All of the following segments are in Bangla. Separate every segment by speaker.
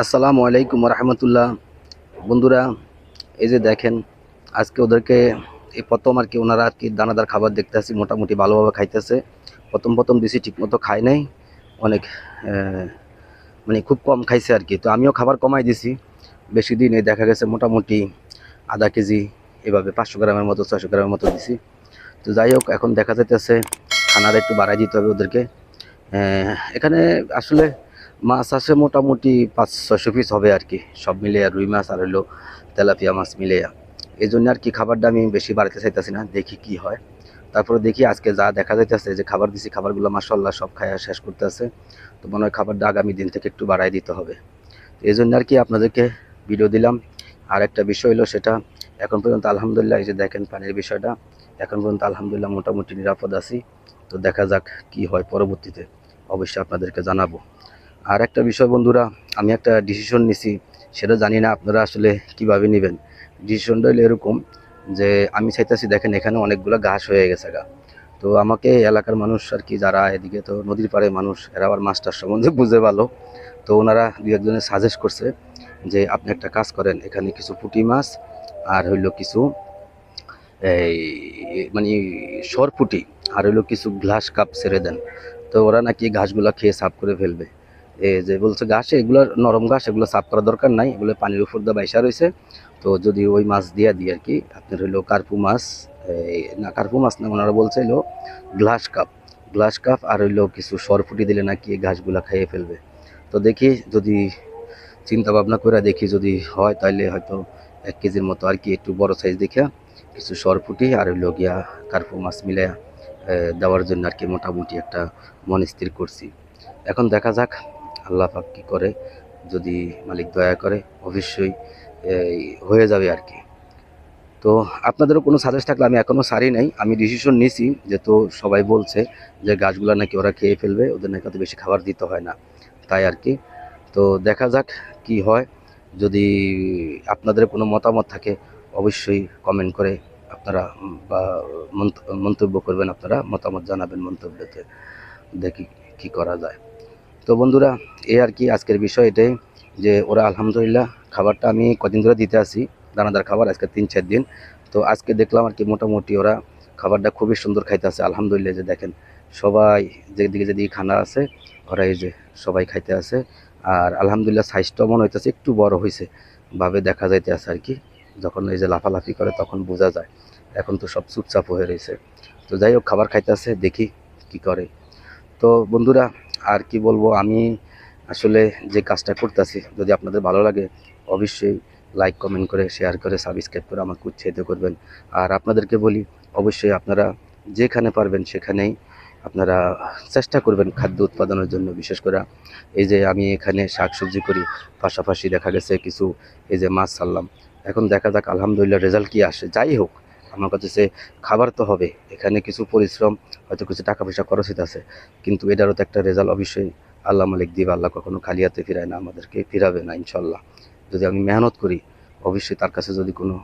Speaker 1: আসসালামু আলাইকুম রহমতুল্লাহ। বন্ধুরা, এই যে দেখেন, আজকে ওদেরকে এই প্রথম আর কি ওনারা আর কি দানাদার খাবার দেখতেছি, মোটামুটি ভালোভাবে খাইতেছে। প্রথম প্রথম দিছি ঠিক মতো খায় নাই, অনেক মানে খুব কম খাইছে আর কি। তো আমিও খাবার কমাই দিছি। বেশি দিন এই দেখা গেছে মোটামুটি আধা কেজি, এভাবে 500 গ্রামের মতো 600 গ্রামের মতো দিছি। তো যাই হোক, এখন দেখা যাইতেছে খানাটা একটু বাড়াই দিতে হবে ওদেরকে। এখানে আসলে মাছ আছে মোটামুটি 500-600 পিস হবে আর কি, সব মিলে, আর রুই মাছ আর হইলো তেলাপিয়া মাছ মিলে। এই জন্য আর কি খাবারটা আমি বেশি বাড়াতে চাইতেছি না, দেখি কি হয়। তারপরে দেখি আজকে যা দেখা যাইতেছে যে খাবার দিছি, খাবারগুলো মাশাআল্লাহ সব খায়া শেষ করতেছে। তো মনে হয় খাবারটা আগামী দিন থেকে একটু বাড়াই দিতে হবে। তো এই জন্য আর কি আপনাদেরকে ভিডিও দিলাম। আর একটা বিষয় হলো সেটা, এখন পর্যন্ত আলহামদুলিল্লাহ, এই যে দেখেন পানির বিষয়টা, এখন পর্যন্ত আলহামদুলিল্লাহ মোটামুটি নিরাপদ আছি। তো দেখা যাক কি হয় পরবর্তীতে, অবশ্যই আপনাদেরকে জানাবো। আর একটা বিষয় বন্ধুরা, আমি একটা ডিসিশন নিছি, সেটা জানি না আপনারা আসলে কিভাবে নেবেন। ডিসিশনটা হলো এরকম যে আমি চাইতেছি, দেখেন এখানে অনেকগুলো ঘাস হয়ে গেছে গা। তো আমাকে এলাকার মানুষ আর কি, যারা এদিকে তো নদীর পাড়ে মানুষ, এরা আবার মাছটার সম্বন্ধে বুঝে ভালো। তো ওনারা দুই একজনে সাজেস্ট করছে যে আপনি একটা কাজ করেন, এখানে কিছু পুঁটি মাছ আর হইলো কিছু এই মানে সরপুঁটি আর হইলো কিছু গ্লাস কাপ ছেড়ে দেন। তো ওরা নাকি ঘাসগুলো খেয়ে সাফ করে ফেলবে। এই যে বলছে ঘাস, এগুলো নরম ঘাস, এগুলো সাফ করার দরকার নাই, এগুলো পানির উপর দিয়ে বাইসা রয়েছে। তো যদি ওই মাছ দিয়ে দিই আর কি, আপনার হইলো কার্পু মাছ, না কার্পু মাছ না, ওনারা বলছে হইলো গ্লাস কাপ, গ্লাস কাপ আর হইলো কিছু সরপুঁটি দিলে নাকি এই ঘাসগুলা খেয়ে ফেলবে। তো দেখি, যদি চিন্তা ভাবনা করে দেখি, যদি হয় তাহলে হয়তো 1 কেজির মতো আর কি, একটু বড় সাইজ দেখে কিছু সরপুঁটি আর হইলো গিয়া কার্পু মাছ মিলে দেওয়ার জন্য আর কি মোটামুটি একটা মন স্থির করছি। এখন দেখা যাক আল্লাহ পাক কী করে, যদি মালিক দয়া করে অবশ্যই হয়ে যাবে আর কি। তো আপনাদেরও কোনো সাজেস্ট থাকলে, আমি এখনও সারি নাই, আমি ডিসিশন নিছি যেহেতু সবাই বলছে যে গাছগুলো নাকি ওরা খেয়ে ফেলবে, ওদের নাকি অত বেশি খাবার দিতে হয় না, তাই আর কি। তো দেখা যাক কি হয়। যদি আপনাদের কোনো মতামত থাকে অবশ্যই কমেন্ট করে আপনারা বা মন্তব্য করবেন, আপনারা মতামত জানাবেন মন্তব্যতে, দেখি কি করা যায়। তো বন্ধুরা, এই আর কি আজকের বিষয় এটাই, যে ওরা আলহামদুলিল্লাহ খাবারটা আমি কদিন ধরে দিতে আসি, দানাদার খাবার, আজকে 3-4 দিন। তো আজকে দেখলাম আর কি মোটামুটি ওরা খাবারটা খুবই সুন্দর খাইতে আছে আলহামদুলিল্লাহ। যে দেখেন সবাই যেদিকে যেদিকে খানা আছে, ওরা এই যে সবাই খাইতে আছে। আর আলহামদুলিল্লাহ সাইজটাও মনে হইতেছে একটু বড় হয়েছে ভাবে দেখা যাইতে আছে আর কি। যখন এই যে লাফালাফি করে তখন বোঝা যায়, এখন তো সব চুপচাপ হয়ে রয়েছে। তো যাই হোক, খাবার খাইতে আছে, দেখি কি করে। তো বন্ধুরা, আর কি বলবো, আমি আসলে যে কাজটা করতেছি, যদি আপনাদের ভালো লাগে অবশ্যই লাইক কমেন্ট করে শেয়ার করে সাবস্ক্রাইব করে আমাকে উৎসাহিত করবেন। আর আপনাদেরকে বলি, অবশ্যই আপনারা যেখানে পারবেন সেখানেই আপনারা চেষ্টা করবেন খাদ্য উৎপাদনের জন্য। বিশেষ করে এই যে আমি এখানে শাকসবজি করি, পাশাপাশি দেখা গেছে কিছু এই যে মাছ ছাড়লাম। এখন দেখা যাক আলহামদুলিল্লাহ রেজাল্ট কি আসে। যাই হোক, আমার কাছে খাবার তো হবে, এখানে কিছু পরিশ্রম, হয়তো কিছু টাকা পয়সা খরচ হইতেছে, কিন্তু এটারও তো একটা রেজাল্ট অবশ্যই আল্লাহ মালিক দিবে। আল্লাহ কখনো খালি হাতে ফিরায় না, আমাদেরকে ফিরাবে না ইনশাল্লাহ। যদি আমি মেহনত করি, অবশ্যই তার কাছে যদি কোনো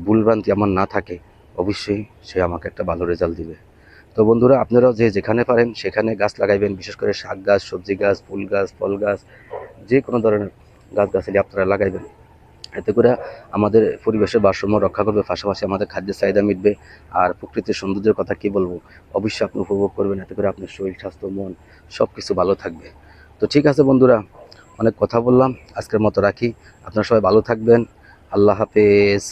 Speaker 1: ভুলভ্রান্তি আমার না থাকে, অবশ্যই সে আমাকে একটা ভালো রেজাল্ট দিবে। তো বন্ধুরা, আপনারাও যে যেখানে পারেন সেখানে গাছ লাগাইবেন, বিশেষ করে শাক গাছ, সবজি গাছ, ফুল গাছ, ফল গাছ, যে কোনো ধরনের গাছগাছালি আপনারা লাগাইবেন। এতে করে আমাদের পরিবেশের ভারসাম্য রক্ষা করবে, পাশাপাশি আমাদের খাদ্যের চাহিদা মিটবে। আর প্রকৃতির সৌন্দর্যের কথা কি বলবো, অবশ্যই আপনি উপভোগ করবেন। এতে করে আপনার শরীর স্বাস্থ্য মন সব কিছু ভালো থাকবে। তো ঠিক আছে বন্ধুরা, অনেক কথা বললাম, আজকের মতো রাখি। আপনারা সবাই ভালো থাকবেন। আল্লাহ হাফেজ।